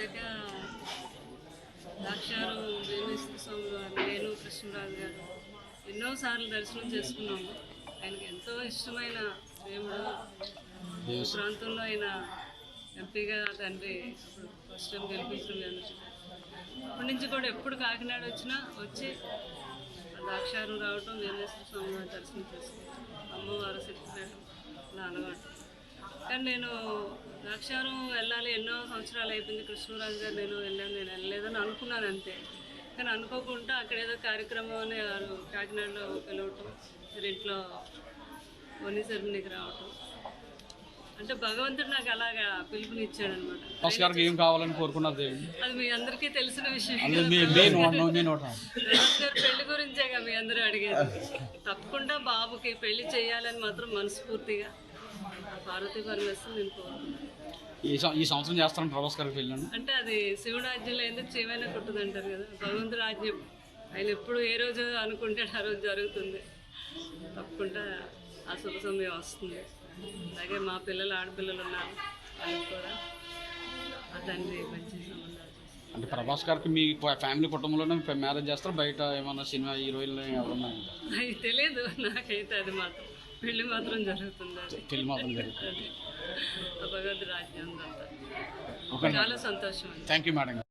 వచ్చాక ద్రాక్షారం వేణుశ్రీ స్వామి గారు, నేను కృష్ణరాజు గారు ఎన్నోసార్లు దర్శనం చేసుకున్నాము. ఆయనకి ఎంతో ఇష్టమైన దేవుడు. ఈ ప్రాంతంలో ఆయన ఎంపీగా తండ్రి అప్పుడు ఫస్ట్ టైం గెలిపించడం. అప్పటి నుంచి కూడా ఎప్పుడు కాకినాడ వచ్చినా వచ్చి ద్రాక్షారం రావటం, వేణుశ్రీ స్వామి గారు దర్శనం చేసుకుంటాం, అమ్మవారు శక్తిపేట అలా అలవాటు. కానీ నేను ద్రాక్షారం వెళ్ళాలి, ఎన్నో సంవత్సరాలు అయిపోయింది. కృష్ణరాజు గారు నేను వెళ్ళలేదని అనుకున్నాను అంతే. కానీ అనుకోకుండా అక్కడ ఏదో కార్యక్రమం అని కాకినాడలో పిలవటం, ఇంట్లో వని సెరమనీకి రావటం, అంటే భగవంతుడు నాకు అలాగా పిలుపునిచ్చాడు అనమాట. ఏం కావాలని కోరుకున్నారు? అది మీ అందరికీ తెలిసిన విషయం. పెళ్లి గురించేగా మీ అందరూ అడిగేది. తప్పకుండా బాబుకి పెళ్లి చేయాలని మాత్రం మనస్ఫూర్తిగా పార్వతీ పరమేశ్వరుని నేను కోరుకున్నాను. ఈ సంవత్సరం చేస్తాను ప్రభాస్ గారికి పెళ్ళి అంటే అది శివుడు ఆజ్ఞలో ఎందుకు చేయమైనా కుట్టదంటారు కదా. భగవంతుడు ఆజ్ఞ ఆయన ఎప్పుడు ఏ రోజు అనుకుంటే ఆ రోజు జరుగుతుంది. తప్పకుండా ఆ శుభ సమయం వస్తుంది. అలాగే మా పిల్లలు ఆడపిల్లలు ఉన్నారు, వాళ్ళకి కూడా ఆ తండ్రి మంచి సంబంధాలు. అంటే ప్రభాస్ గారికి మీ ఫ్యామిలీ కుటుంబంలోనే మ్యారేజ్ చేస్తారు, బయట ఏమన్నా సినిమా హీరోయిన్లు ఎవరన్నా? అది తెలియదు నాకైతే. అది మాత్రం పెళ్లి మాత్రం జరుగుతుంది. అది పెళ్లి మాత్రం జరుగుతుంది. భగవంతుడి రాజ్యం అంతా చాలా సంతోషం. Thank you madam.